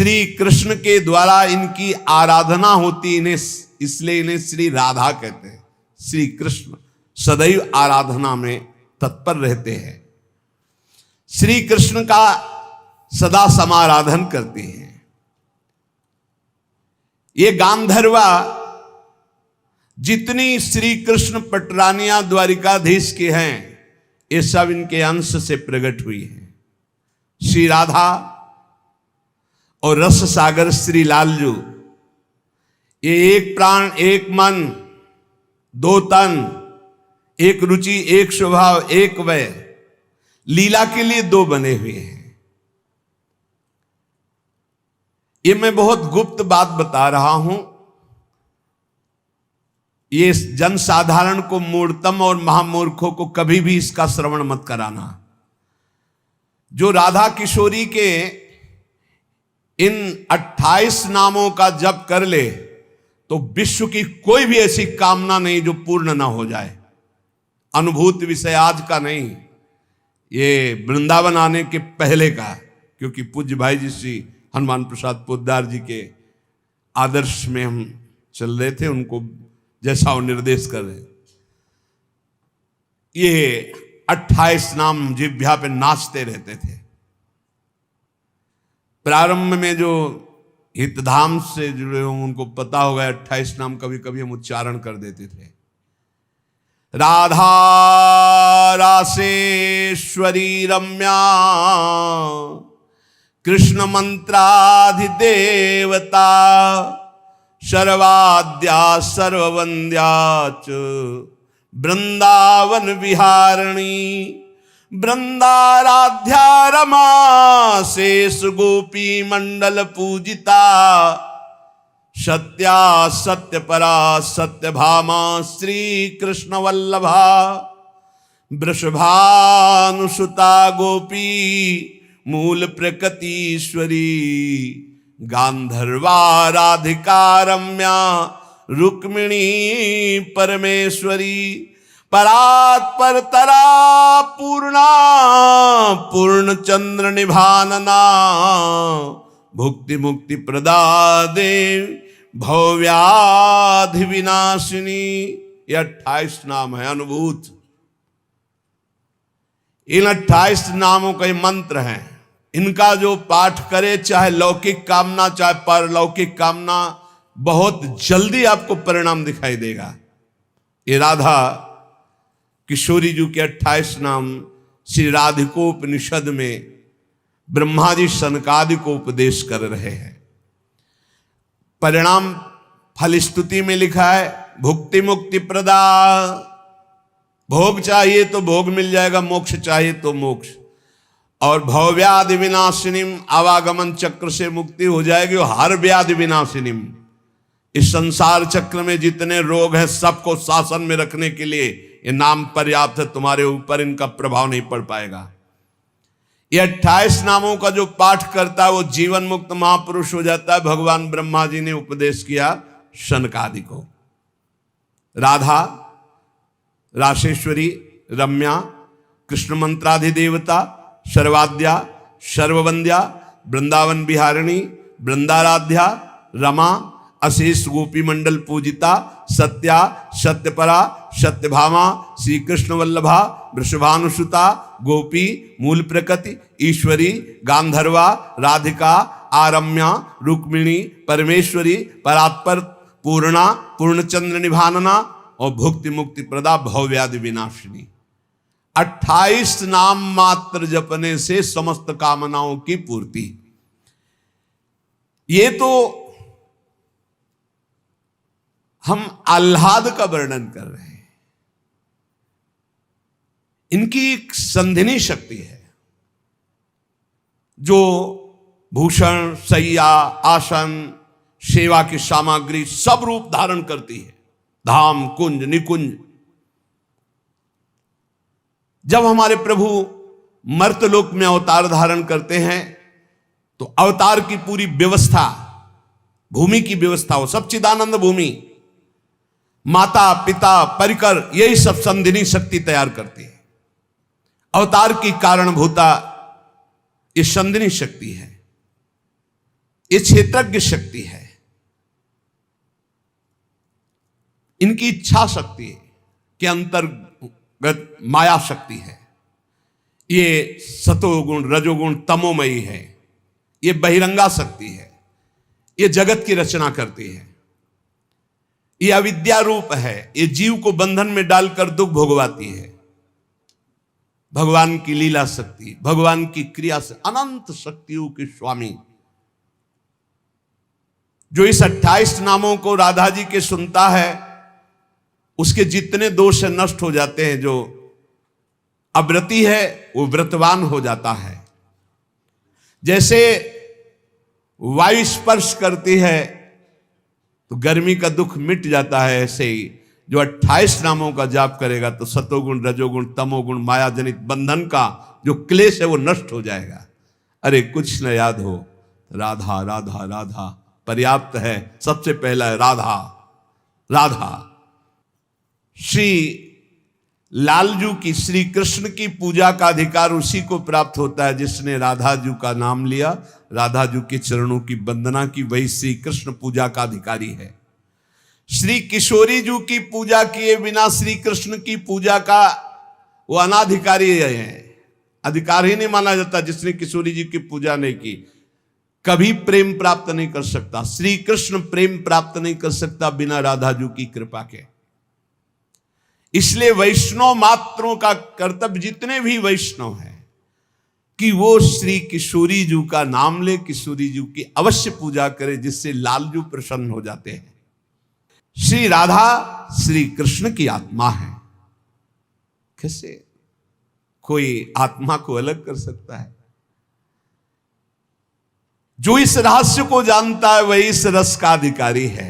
श्री कृष्ण के द्वारा इनकी आराधना होती, इन्हें इसलिए इन्हें श्री राधा कहते हैं। श्री कृष्ण सदैव आराधना में तत्पर रहते हैं, श्री कृष्ण का सदा समाराधन करते हैं। ये गांधर्वा जितनी श्री कृष्ण पटरानियां द्वारिकाधीश के हैं, ये सब इनके अंश से प्रकट हुई हैं। श्री राधा और रस सागर श्री लालजू, ये एक प्राण एक मन दो तन, एक रुचि एक स्वभाव एक वय, लीला के लिए दो बने हुए हैं। ये मैं बहुत गुप्त बात बता रहा हूं, ये जनसाधारण को, मूर्तम और महामूर्खों को कभी भी इसका श्रवण मत कराना। जो राधा किशोरी के इन 28 नामों का जप कर ले तो विश्व की कोई भी ऐसी कामना नहीं जो पूर्ण ना हो जाए। अनुभूत विषय आज का नहीं, ये वृंदावन आने के पहले का, क्योंकि पूज्य भाई जी श्री हनुमान प्रसाद पोद्दार जी के आदर्श में हम चल रहे थे, उनको जैसा वो निर्देश कर रहे। ये 28 नाम जिह्वा पे नाचते रहते थे। प्रारंभ में जो हितधाम से जुड़े हों उनको पता होगा 28 नाम कभी कभी हम उच्चारण कर देते थे। राधा रासेश्वरी रम्या कृष्ण मंत्राधिदेवता सर्वाद्या सर्ववंद्या च वृंदावन विहारिणी वृंदाराध्या रमा शेष गोपी मंडल पूजिता सत्या सत्यपरा सत्यभामा श्री कृष्ण वल्लभा वृषभानुसुता गोपी मूल प्रकृतीश्वरी गांधर्वा राधिका रम्या रुक्मिणी परमेश्वरी परात्पर तरा पूर्णा पूर्ण चंद्र निभानना भुक्ति मुक्ति प्रदा देव भव्याधि विनाशिनी। ये 28 नाम है अनुभूत। इन 28 नामों का मंत्र है। इनका जो पाठ करे, चाहे लौकिक कामना चाहे परलौकिक कामना, बहुत जल्दी आपको परिणाम दिखाई देगा। ये राधा किशोरी जी के 28 नाम श्री राधिकोपनिषद में ब्रह्मा जी सनकादि को उपदेश कर रहे हैं। परिणाम फलस्तुति में लिखा है भुक्ति मुक्ति प्रदा। भोग चाहिए तो भोग मिल जाएगा, मोक्ष चाहिए तो मोक्ष। और भवव्याधि विनाशिनीम, आवागमन चक्र से मुक्ति हो जाएगी। और हर व्याधि विनाशिनीम, इस संसार चक्र में जितने रोग हैं सबको शासन में रखने के लिए ये नाम पर्याप्त है। तुम्हारे ऊपर इनका प्रभाव नहीं पड़ पाएगा। ये 28 नामों का जो पाठ करता है वो जीवन मुक्त महापुरुष हो जाता है। भगवान ब्रह्मा जी ने उपदेश किया शनकादि को। राधा रासेश्वरी रम्या कृष्ण मंत्राधिदेवता सर्वाद्या सर्ववंद्या वृंदावन विहारिणी वृंदाराध्या रमा अशेष गोपी मंडल पूजिता सत्या सत्यपरा सत्यभामा श्री कृष्ण वल्लभा वृषभानुसुता गोपी मूल प्रकृति ईश्वरी गांधर्वा राधिका आरम्या रुक्मिणी परमेश्वरी परात्पर पूर्णा पूर्णचंद्र निभानना और भुक्ति मुक्ति प्रदा भवव्याधि विनाशिनी। 28 नाम मात्र जपने से समस्त कामनाओं की पूर्ति। ये तो हम आह्लाद का वर्णन कर रहे हैं। इनकी एक संधिनी शक्ति है जो भूषण शैया आसन सेवा की सामग्री सब रूप धारण करती है। धाम कुंज निकुंज। जब हमारे प्रभु मर्तलोक में अवतार धारण करते हैं तो अवतार की पूरी व्यवस्था, भूमि की व्यवस्था हो, सच्चिदानंद भूमि, माता पिता परिकर, यही सब संधिनी शक्ति तैयार करती है। अवतार की कारणभूता ये संधिनी शक्ति है। ये क्षेत्रज्ञ शक्ति है, इनकी इच्छा शक्ति के अंतर्गत माया शक्ति है। ये सतोगुण रजोगुण तमोमयी है, ये बहिरंगा शक्ति है, ये जगत की रचना करती है। ये अविद्या रूप है, ये जीव को बंधन में डालकर दुख भोगवाती है। भगवान की लीला शक्ति, भगवान की क्रिया से अनंत शक्तियों के स्वामी, जो इस 28 नामों को राधा जी के सुनता है, उसके जितने दोष नष्ट हो जाते हैं। जो अव्रती है वो व्रतवान हो जाता है। जैसे वायु स्पर्श करती है तो गर्मी का दुख मिट जाता है, ऐसे ही जो 28 नामों का जाप करेगा तो सतोगुण रजोगुण तमोगुण माया जनित बंधन का जो क्लेश है वो नष्ट हो जाएगा। अरे कुछ न याद हो, राधा राधा राधा पर्याप्त है। सबसे पहला है राधा राधा। श्री लालजू की, श्री कृष्ण की पूजा का अधिकार उसी को प्राप्त होता है जिसने राधा जू का नाम लिया, राधा जू के चरणों की वंदना की, वही श्री कृष्ण पूजा का अधिकारी है। श्री किशोरी जू की पूजा किए बिना श्री कृष्ण की पूजा का वो अनाधिकारी है, अधिकार ही नहीं माना जाता। जिसने किशोरी जी की पूजा नहीं की कभी प्रेम प्राप्त नहीं कर सकता। श्री कृष्ण प्रेम प्राप्त नहीं कर सकता बिना राधा जू की कृपा के। इसलिए वैष्णव मात्रों का कर्तव्य, जितने भी वैष्णव हैं, कि वो श्री किशोरी जू का नाम ले, किशोरी जू की अवश्य पूजा करे, जिससे लालजू प्रसन्न हो जाते हैं। श्री राधा श्री कृष्ण की आत्मा है। कैसे कोई आत्मा को अलग कर सकता है? जो इस रहस्य को जानता है वही इस रस का अधिकारी है।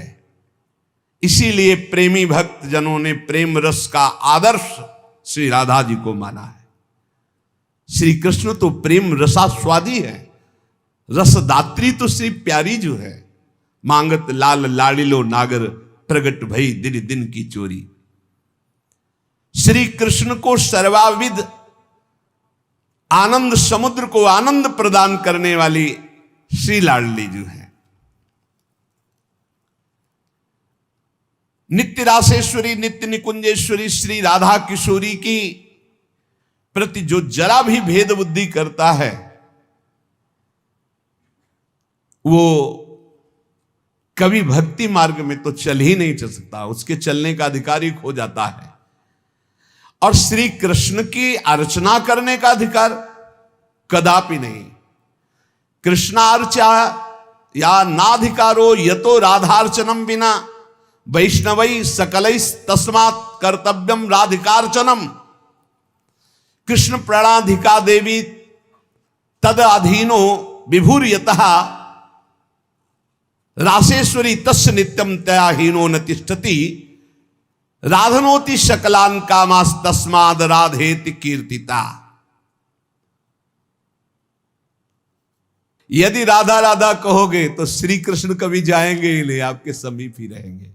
इसीलिए प्रेमी भक्त जनों ने प्रेम रस का आदर्श श्री राधा जी को माना है। श्री कृष्ण तो प्रेम रसास्वादी है, रसदात्री तो श्री प्यारी जो है। मांगत लाल लाड़िलो नागर, प्रगट भई दिन दिन की चोरी। श्री कृष्ण को सर्वाविद आनंद समुद्र को आनंद प्रदान करने वाली श्री लाडली जो है। नित्य रासेश्वरी नित्य निकुंजेश्वरी श्री राधा किशोरी की प्रति जो जरा भी भेद बुद्धि करता है वो कभी भक्ति मार्ग में तो चल ही नहीं चल सकता, उसके चलने का अधिकार ही खो जाता है। और श्री कृष्ण की अर्चना करने का अधिकार कदापि नहीं। कृष्णार्चा या नाधिकारो यतो राधार्चनम बिना वैष्णवई सकलई तस्मात् कर्तव्यम राधिकार्चनम। कृष्ण प्रणाधिका देवी तद अधीनो विभूर्यतः रासेश्वरी तस्य नित्यम तयाहीनो न तिष्ठति राधनोति शकलान कामास तस्माद राधेति कीर्तिता। यदि राधा राधा कहोगे तो श्री कृष्ण कभी जाएंगे ही नहीं, आपके समीप ही रहेंगे।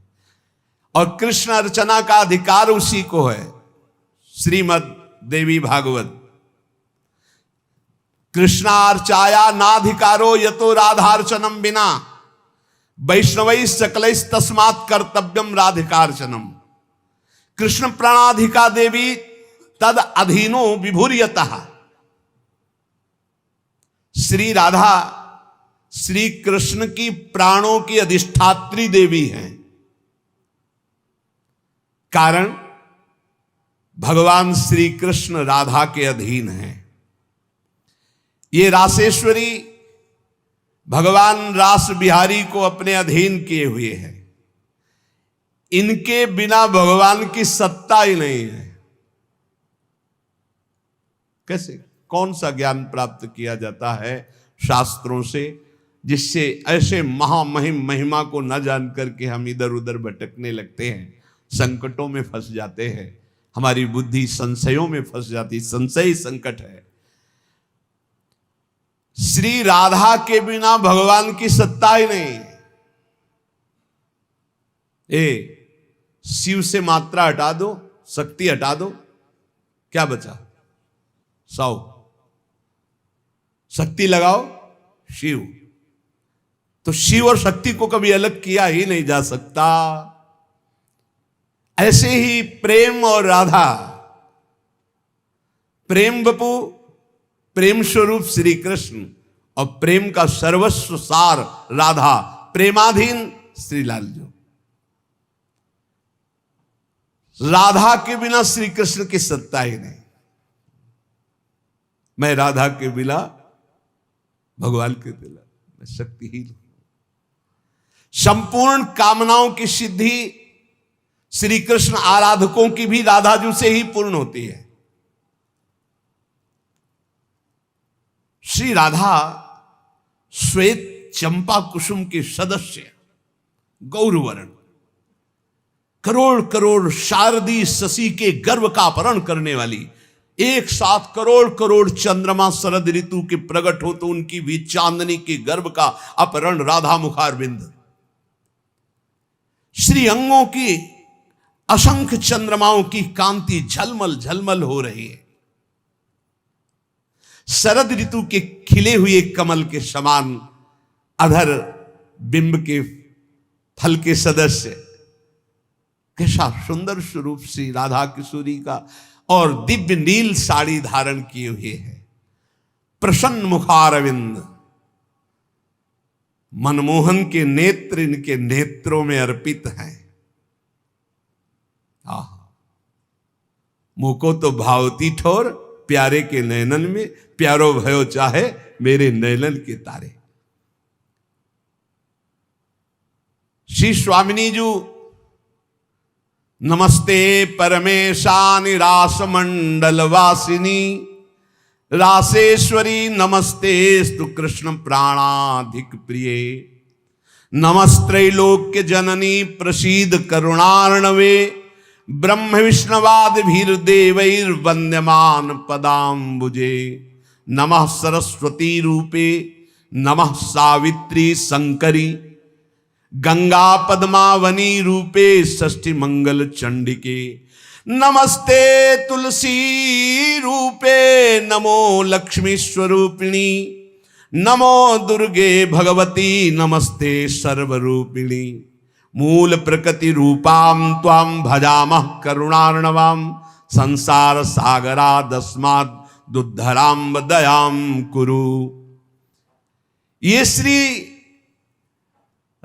और कृष्ण अर्चना का अधिकार उसी को है। श्रीमद् देवी भागवत, कृष्णार्चाया नाधिकारो यतो राधार्चनम बिना वैष्णवई सकलई तस्मात् कर्तव्यम राधिकार्चनम। कृष्ण प्रणाधिका देवी तद अधीनो विभूर्यतः। श्री राधा श्री कृष्ण की प्राणों की अधिष्ठात्री देवी हैं। कारण भगवान श्री कृष्ण राधा के अधीन हैं। ये रासेश्वरी भगवान रास बिहारी को अपने अधीन किए हुए हैं। इनके बिना भगवान की सत्ता ही नहीं है। कैसे, कौन सा ज्ञान प्राप्त किया जाता है शास्त्रों से, जिससे ऐसे महामहिम महिमा को न जान करके हम इधर उधर भटकने लगते हैं, संकटों में फंस जाते हैं, हमारी बुद्धि संशयों में फंस जाती। संशय संकट है। श्री राधा के बिना भगवान की सत्ता ही नहीं। शिव से मात्रा हटा दो, शक्ति हटा दो, क्या बचा? 100। शक्ति लगाओ शिव, तो शिव और शक्ति को कभी अलग किया ही नहीं जा सकता। ऐसे ही प्रेम और राधा, प्रेम बपू, प्रेम स्वरूप श्री कृष्ण और प्रेम का सर्वस्व सार राधा, प्रेमाधीन श्री लालजू। राधा के बिना श्री कृष्ण की सत्ता ही नहीं। मैं राधा के बिना भगवान के बिना मैं शक्तिहीन हूं। संपूर्ण कामनाओं की सिद्धि श्री कृष्ण आराधकों की भी राधाजू से ही पूर्ण होती है। श्री राधा श्वेत चंपा कुसुम के सदस्य, गौरवर्ण, करोड़ करोड़ शारदी शशि के गर्भ का अपहरण करने वाली, एक साथ करोड़ करोड़ चंद्रमा शरद ऋतु के प्रकट हो तो उनकी भी चांदनी के गर्भ का अपहरण राधा मुखारविंद। श्री अंगों की असंख्य चंद्रमाओं की कांति झलमल झलमल हो रही है। शरद ऋतु के खिले हुए कमल के समान अधर बिंब के फल के सदस्य, कैसा सुंदर स्वरूप श्री राधा किशोरी का, और दिव्य नील साड़ी धारण किए हुए है। प्रसन्न मुखारविंद, मनमोहन के नेत्र इनके नेत्रों में अर्पित हैं। मुको तो भावती ठोर, प्यारे के नैनन में प्यारो भयो चाहे मेरे नैनन के तारे। श्री स्वामिनी जू नमस्ते परमेशानि रास मंडल वासिनी, रासेश्वरी नमस्ते स्तु कृष्ण प्राणाधिक प्रिय, नमस्त्रैलोक्य जननी प्रसीद करुणार्णवे, ब्रह्म विष्णवाद भीर देवैर वंद्यमान पदाम्बुजे, नमः सरस्वती रूपे नमः सावित्री शंकरी, गंगा पद्मावनी रूपे षष्ठी मंगल चंडिके, नमस्ते तुलसी रूपे नमो लक्ष्मी स्वरूपिणी, नमो दुर्गे भगवती नमस्ते सर्वरूपिणी, मूल प्रकृति रूपाम त्वाम भजामः करुणार्णवाम, संसार सागरादस्माद् दुद्धराम दयाम कुरु। ये श्री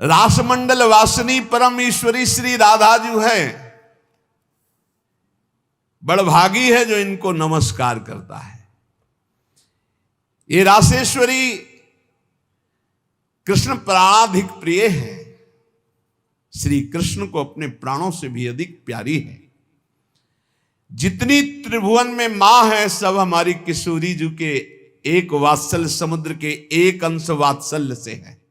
रासमंडल वासिनी परम ईश्वरी श्री राधा जी है। बड़भागी है जो इनको नमस्कार करता है। ये रासेश्वरी कृष्ण प्राणाधिक प्रिय है, श्री कृष्ण को अपने प्राणों से भी अधिक प्यारी है। जितनी त्रिभुवन में मां है सब हमारी किशोरी जी के एक वात्सल्य समुद्र के एक अंश वात्सल्य से है।